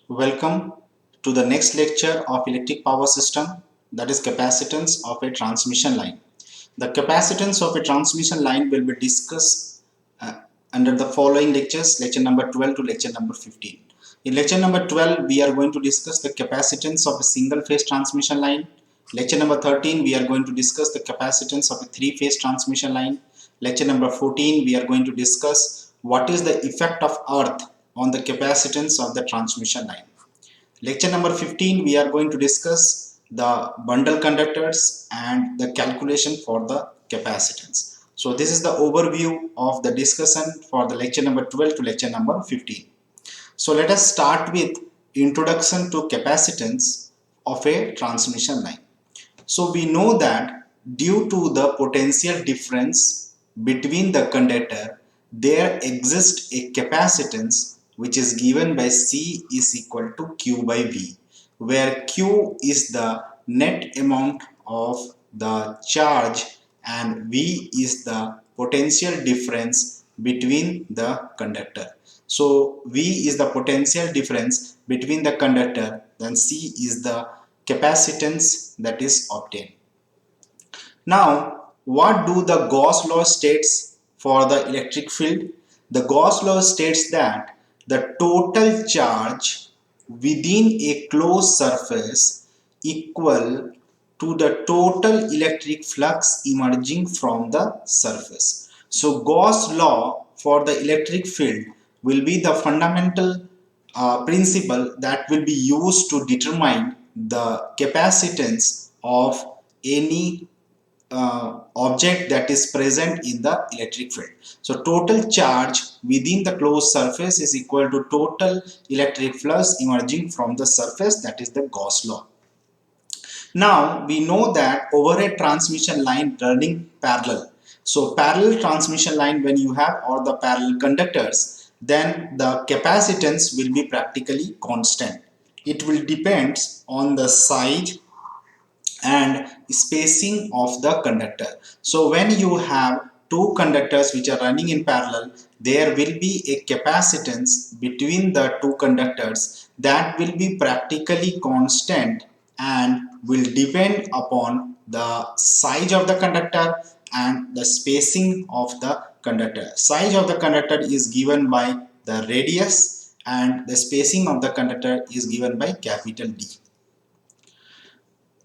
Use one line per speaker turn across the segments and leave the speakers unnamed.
Welcome to the next lecture of electric power system, that is capacitance of a transmission line. The capacitance of a transmission line will be discussed under the following lectures, lecture number 12 to lecture number 15. In lecture number 12, we are going to discuss the capacitance of a single phase transmission line. Lecture number 13, we are going to discuss the capacitance of a three phase transmission line. Lecture number 14, we are going to discuss what is the effect of earth on the capacitance of the transmission line. Lecture number 15, we are going to discuss the bundle conductors and the calculation for the capacitance. So this is the overview of the discussion for the lecture number 12 to lecture number 15. So let us start with introduction to capacitance of a transmission line. So we know that due to the potential difference between the conductor, there exists a capacitance which is given by C is equal to Q by V, where Q is the net amount of the charge and V is the potential difference between the conductor. So V is the potential difference between the conductor, then C is the capacitance that is obtained. Now, what do the Gauss law states for the electric field? The Gauss law states that the total charge within a closed surface equal to the total electric flux emerging from the surface. So Gauss law for the electric field will be the fundamental principle that will be used to determine the capacitance of any object that is present in the electric field. So total charge within the closed surface is equal to total electric flux emerging from the surface, that is the Gauss law. Now we know that over a transmission line running parallel, so parallel transmission line, when you have all the parallel conductors, then the capacitance will be practically constant. It will depend on the size and spacing of the conductor. So when you have two conductors which are running in parallel, there will be a capacitance between the two conductors that will be practically constant and will depend upon the size of the conductor and the spacing of the conductor. Size of the conductor is given by the radius and the spacing of the conductor is given by capital D.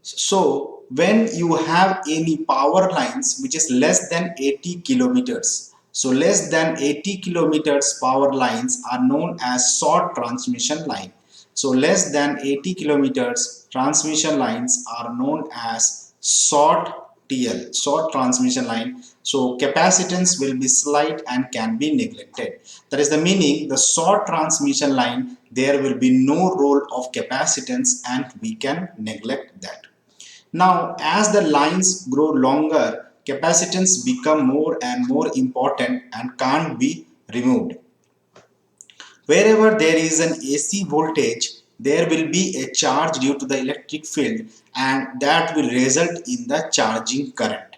So when you have any power lines which is less than 80 kilometers, so less than 80 kilometers power lines are known as short transmission line. So less than 80 kilometers transmission lines are known as short TL, short transmission line. So capacitance will be slight and can be neglected. That is the meaning, the short transmission line, there will be no role of capacitance and we can neglect that. Now, as the lines grow longer, capacitance become more and more important and can't be removed. Wherever there is an AC voltage, there will be a charge due to the electric field and that will result in the charging current.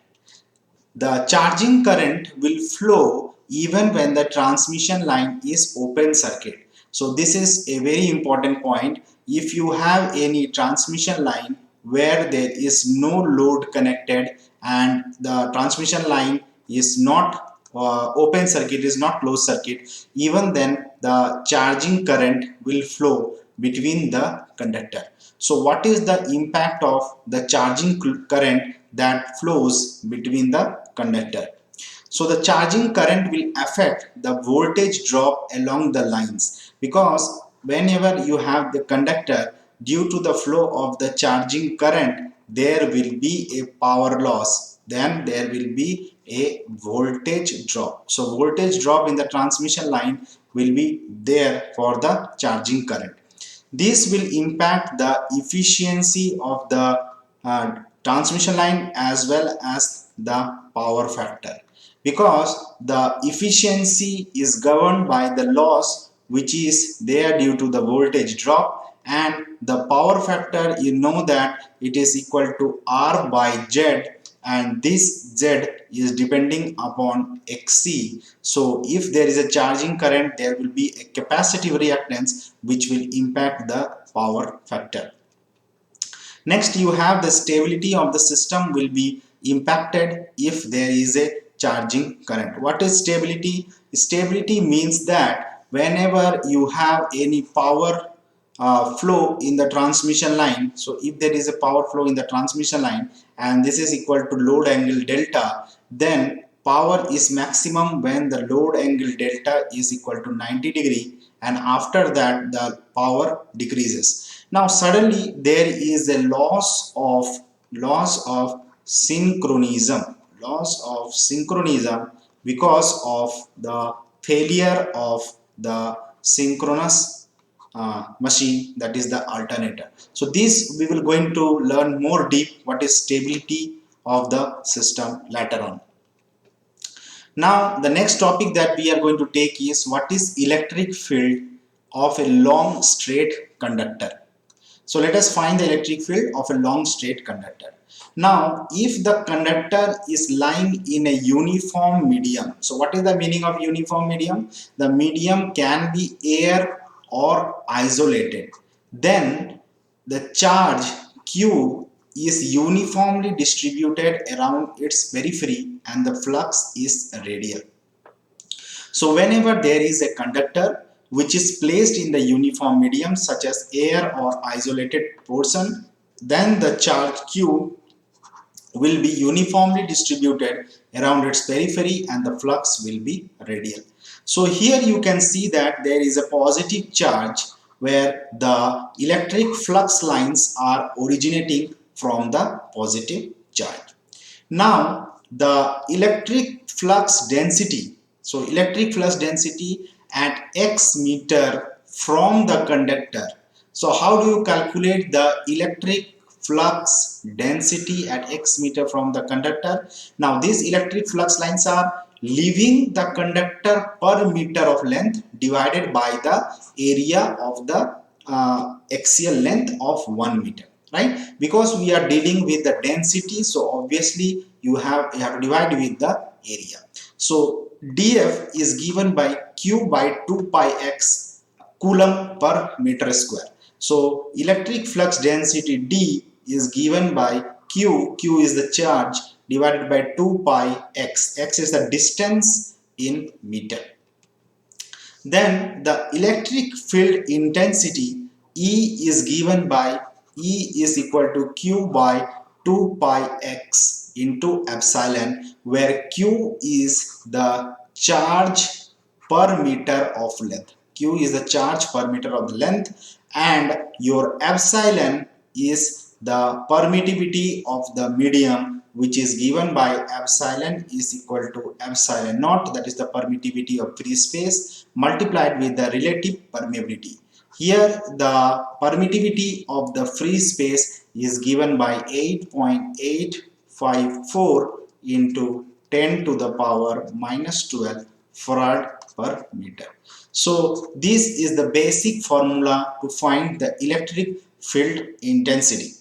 The charging current will flow even when the transmission line is open circuit. So this is a very important point. If you have any transmission line where there is no load connected and the transmission line is not open circuit, is not closed circuit, even then the charging current will flow between the conductor. So what is the impact of the charging current that flows between the conductor? So the charging current will affect the voltage drop along the lines, because whenever you have the conductor, due to the flow of the charging current, there will be a power loss, then there will be a voltage drop. So voltage drop in the transmission line will be there for the charging current. This will impact the efficiency of the transmission line as well as the power factor, because the efficiency is governed by the loss which is there due to the voltage drop, and the power factor, you know that it is equal to R by Z, and this Z is depending upon Xc. So if there is a charging current, there will be a capacitive reactance which will impact the power factor. Next, you have the stability of the system will be impacted if there is a charging current. What is stability? Stability means that whenever you have any power flow in the transmission line, so if there is a power flow in the transmission line and this is equal to load angle delta, then power is maximum when the load angle delta is equal to 90 degree, and after that the power decreases. Now suddenly there is a loss of synchronism because of the failure of the synchronous machine, that is the alternator. So this we will going to learn more deep what is stability of the system later on. Now the next topic that we are going to take is what is electric field of a long straight conductor. So let us find the electric field of a long straight conductor. Now if the conductor is lying in a uniform medium, so what is the meaning of uniform medium? The medium can be air or isolated. Then the charge Q is uniformly distributed around its periphery and the flux is radial. So whenever there is a conductor which is placed in the uniform medium such as air or isolated portion, then the charge Q will be uniformly distributed around its periphery and the flux will be radial. So here you can see that there is a positive charge where the electric flux lines are originating from the positive charge. Now the electric flux density, so electric flux density at x meter from the conductor. So how do you calculate the electric flux density at x meter from the conductor? Now these electric flux lines are leaving the conductor per meter of length divided by the area of the axial length of 1 meter, right? Because we are dealing with the density, so obviously you have to divide with the area. So df is given by q by 2 pi x coulomb per meter square. So electric flux density d is given by q is the charge, divided by 2 pi x is the distance in meter. Then the electric field intensity E is given by E is equal to Q by 2 pi x into epsilon, where Q is the charge per meter of length. Q is the charge per meter of length, and your epsilon is the permittivity of the medium, which is given by epsilon is equal to epsilon naught, that is the permittivity of free space, multiplied with the relative permeability. Here the permittivity of the free space is given by 8.854 into 10 to the power minus 12 farad per meter. So this is the basic formula to find the electric field intensity.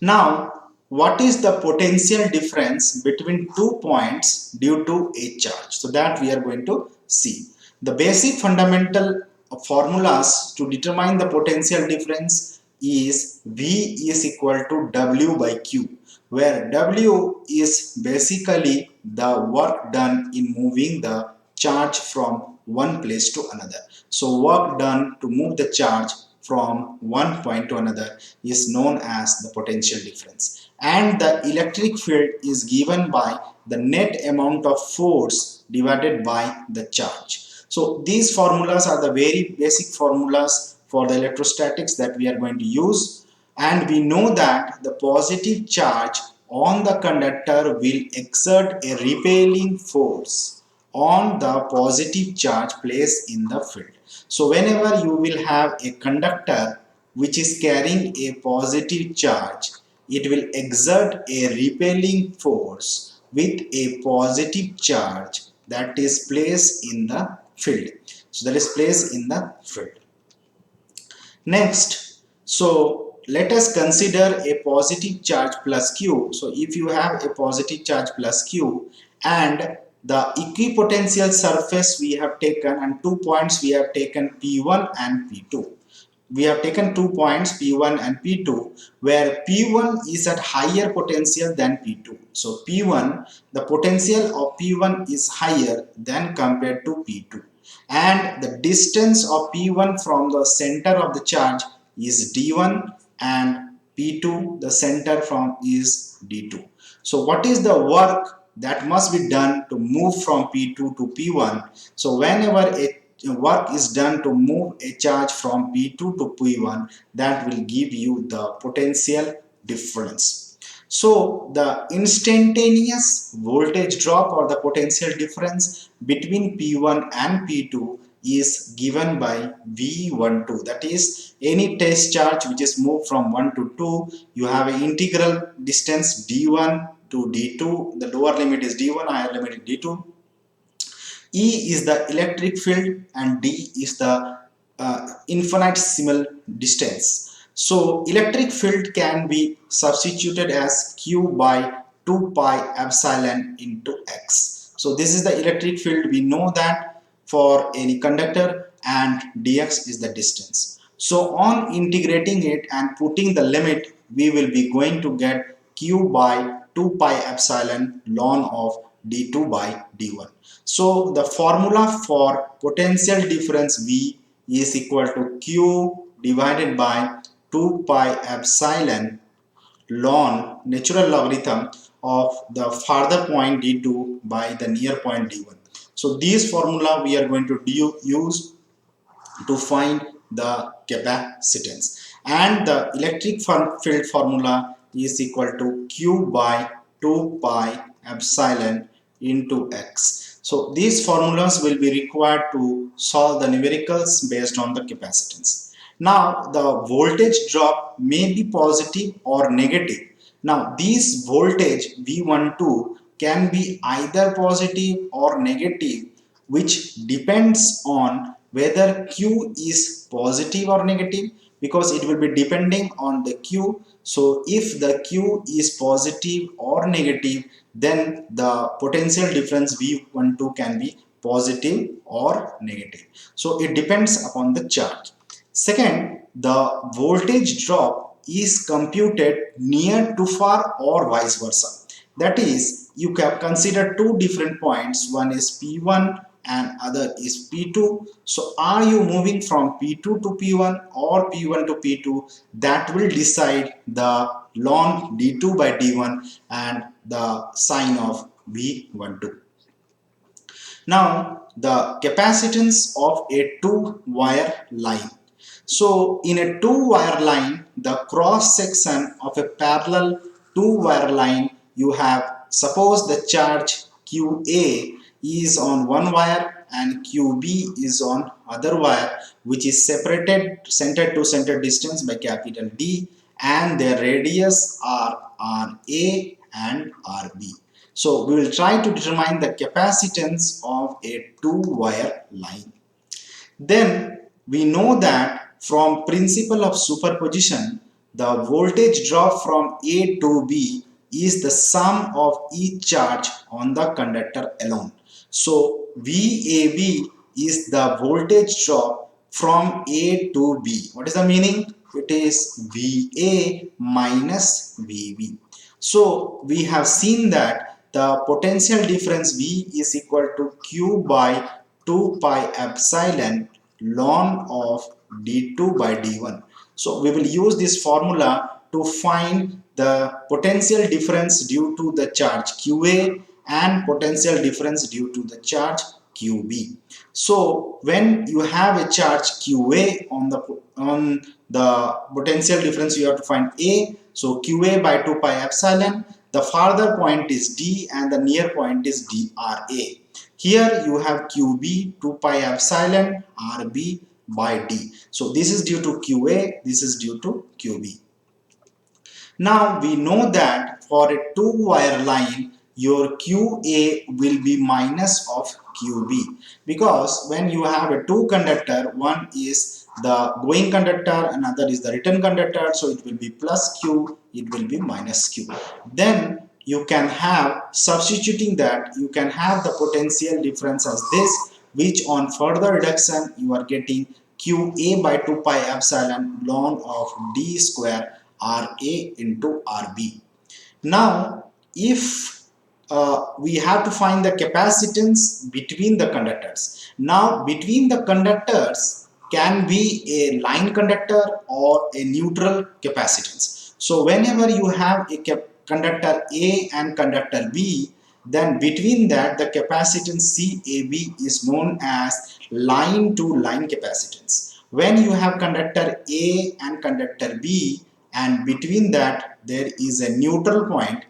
Now, what is the potential difference between 2 points due to a charge? So that we are going to see. The basic fundamental formulas to determine the potential difference is V is equal to W by Q, where W is basically the work done in moving the charge from one place to another. So work done to move the charge from one point to another is known as the potential difference, and the electric field is given by the net amount of force divided by the charge. So these formulas are the very basic formulas for the electrostatics that we are going to use, and we know that the positive charge on the conductor will exert a repelling force on the positive charge placed in the field. So whenever you will have a conductor which is carrying a positive charge, it will exert a repelling force with a positive charge that is placed in the field. So that is placed in the field. Next, so let us consider a positive charge plus q. So if you have a positive charge plus q and the equipotential surface we have taken, and 2 points we have taken, P1 and P2. We have taken 2 points P1 and P2 where P1 is at higher potential than P2. So P1, the potential of P1 is higher than compared to P2, and the distance of P1 from the center of the charge is D1 and P2 the center from is D2. So what is the work that must be done to move from P2 to P1? So whenever a work is done to move a charge from P2 to P1, that will give you the potential difference. So the instantaneous voltage drop or the potential difference between P1 and P2 is given by V12. That is, any test charge which is moved from 1 to 2, you have an integral distance D1 to D2. The lower limit is D1, higher limit is D2. E is the electric field and D is the infinitesimal distance. So electric field can be substituted as Q by 2 pi epsilon into X. So this is the electric field. We know that for any conductor, and dx is the distance. So on integrating it and putting the limit, we will be going to get Q by 2 pi epsilon ln of d2 by d1. So the formula for potential difference V is equal to Q divided by 2 pi epsilon ln natural logarithm of the farther point d2 by the near point d1. So this formula we are going to use to find the capacitance, and the electric field formula is equal to Q by 2 pi epsilon into X. So these formulas will be required to solve the numericals based on the capacitance. Now the voltage drop may be positive or negative. Now this voltage V12 can be either positive or negative, which depends on whether Q is positive or negative, because it will be depending on the Q. So if the Q is positive or negative, then the potential difference V12 can be positive or negative. So it depends upon the charge. Second, the voltage drop is computed near to far or vice versa. That is, you can consider two different points. One is P1 and other is P2. So are you moving from P2 to P1 or P1 to P2? That will decide the ln d2 by d1 and the sign of V12. Now the capacitance of a two-wire line. So in a two-wire line, the cross section of a parallel two-wire line, you have, suppose the charge QA is on one wire and QB is on other wire, which is separated center to center distance by capital D, and their radius are RA and RB. So we will try to determine the capacitance of a two-wire line. Then we know that from principle of superposition, the voltage drop from A to B is the sum of each charge on the conductor alone. So VAB is the voltage drop from A to B. What is the meaning? It is VA minus VB. So we have seen that the potential difference V is equal to Q by 2 pi epsilon ln of d2 by d1. So we will use this formula to find the potential difference due to the charge QA and potential difference due to the charge QB. So when you have a charge QA on the potential difference, you have to find A. So QA by 2 pi epsilon. The farther point is D and the near point is DRA. Here you have QB 2 pi epsilon RB by D. So this is due to QA, this is due to QB. Now we know that for a two-wire line, your QA will be minus of QB, because when you have a two conductor, one is the going conductor, another is the return conductor, so it will be plus Q, it will be minus Q. Then you can have, substituting that, you can have the potential difference as this, which on further reduction you are getting QA by 2 pi epsilon ln of D square RA into RB. Now, if we have to find the capacitance between the conductors. Now, between the conductors can be a line conductor or a neutral capacitance. So, whenever you have a conductor A and conductor B, then between that the capacitance CAB is known as line to line capacitance. When you have conductor A and conductor B, and between that there is a neutral point,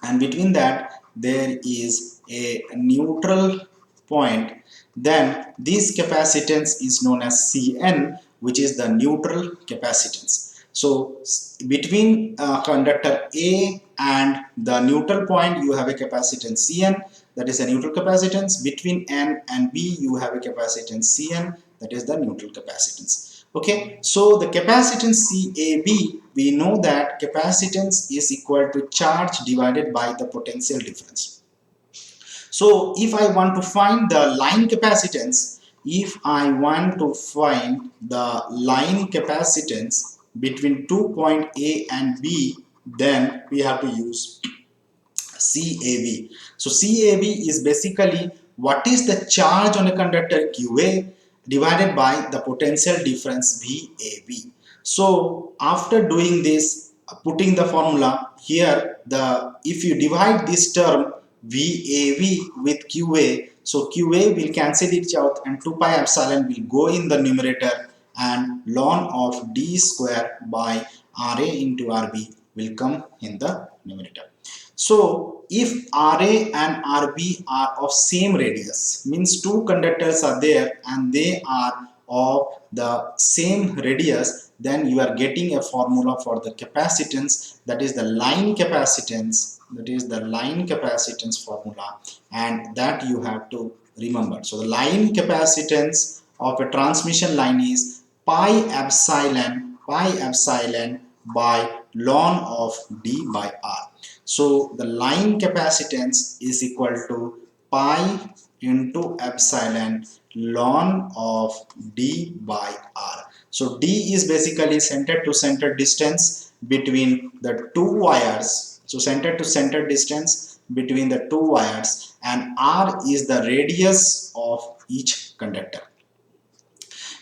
and between that there is a neutral point, then this capacitance is known as Cn, which is the neutral capacitance. So between conductor A and the neutral point you have a capacitance Cn, that is a neutral capacitance. Between N and B you have a capacitance Cn, that is the neutral capacitance. Okay, so the capacitance CAB, we know that capacitance is equal to charge divided by the potential difference. So if I want to find the line capacitance, if I want to find the line capacitance between two point A and B, then we have to use CAB. So CAB is basically what is the charge on a conductor QA divided by the potential difference VAB. So after doing this, putting the formula here, the if you divide this term VAV with QA, so QA will cancel each out and 2 pi epsilon will go in the numerator, and ln of D square by RA into RB will come in the numerator. So if RA and RB are of same radius, means two conductors are there and they are of the same radius, then you are getting a formula for the capacitance, that is the line capacitance, that is the line capacitance formula, and that you have to remember. So the line capacitance of a transmission line is pi epsilon by ln of D by R. So the line capacitance is equal to pi into epsilon ln of D by R. So D is basically center to center distance between the two wires. So center to center distance between the two wires, and R is the radius of each conductor.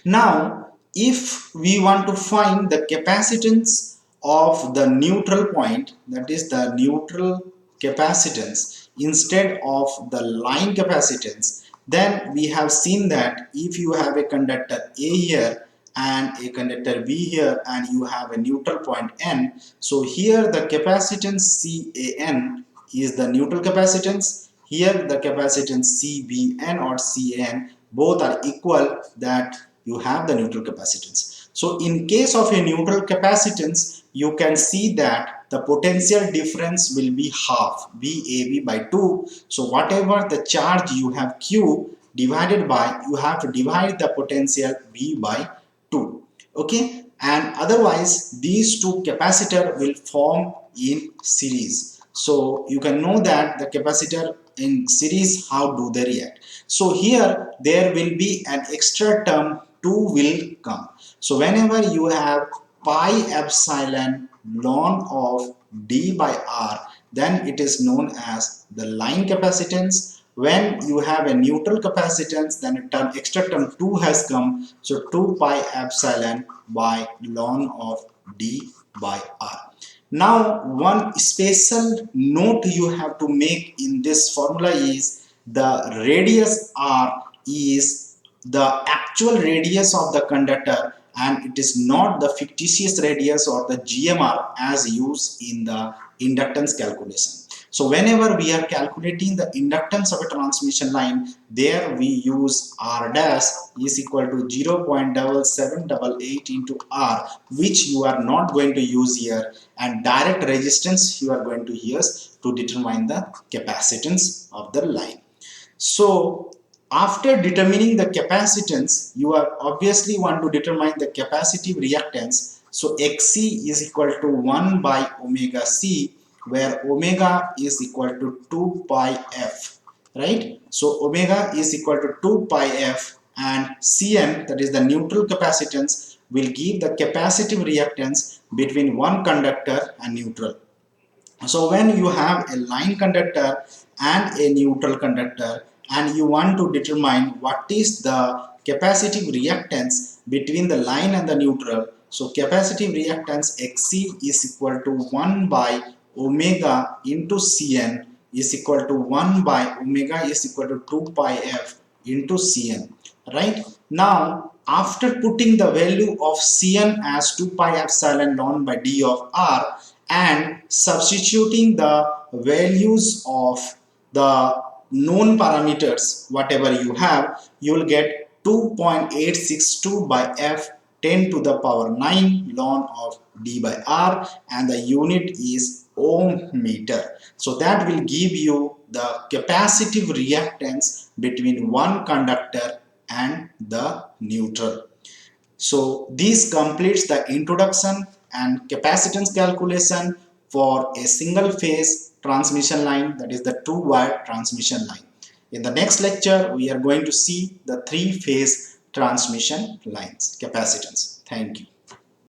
Now, if we want to find the capacitance of the neutral point, that is the neutral capacitance instead of the line capacitance, then we have seen that if you have a conductor A here and a conductor B here and you have a neutral point N, so here the capacitance CAN is the neutral capacitance, here the capacitance CBN or CAN, both are equal, that you have the neutral capacitance. So in case of a neutral capacitance, you can see that the potential difference will be half, VAB by 2. So whatever the charge you have Q divided by, you have to divide the potential V by 2. Okay, and otherwise these two capacitor will form in series. So you can know that the capacitor in series, how do they react. So here there will be an extra term 2 will come. So whenever you have pi epsilon ln of D by R, then it is known as the line capacitance. When you have a neutral capacitance, then a term, extra term 2 has come. So 2 pi epsilon by ln of D by R. Now one special note you have to make in this formula is the radius R is the actual radius of the conductor, and it is not the fictitious radius or the GMR as used in the inductance calculation. So whenever we are calculating the inductance of a transmission line, there we use R dash is equal to 0.7788 into R, which you are not going to use here, and direct resistance you are going to use to determine the capacitance of the line. So after determining the capacitance, you are obviously want to determine the capacitive reactance. So Xc is equal to 1 by omega C, where omega is equal to 2 pi f, right? So omega is equal to 2 pi f, and Cn, that is the neutral capacitance, will give the capacitive reactance between one conductor and neutral. So when you have a line conductor and a neutral conductor, and you want to determine what is the capacitive reactance between the line and the neutral, so capacitive reactance Xc is equal to 1 by omega into Cn is equal to 1 by omega is equal to 2 pi f into Cn, right? Now after putting the value of Cn as 2 pi epsilon ln by d of R and substituting the values of the known parameters whatever you have, you will get 2.862 by f 10 to the power 9 ln of d by R, and the unit is ohm meter. So that will give you the capacitive reactance between one conductor and the neutral. So this completes the introduction and capacitance calculation for a single phase transmission line, that is the two-wire transmission line. In the next lecture, we are going to see the three-phase transmission lines capacitance. Thank you.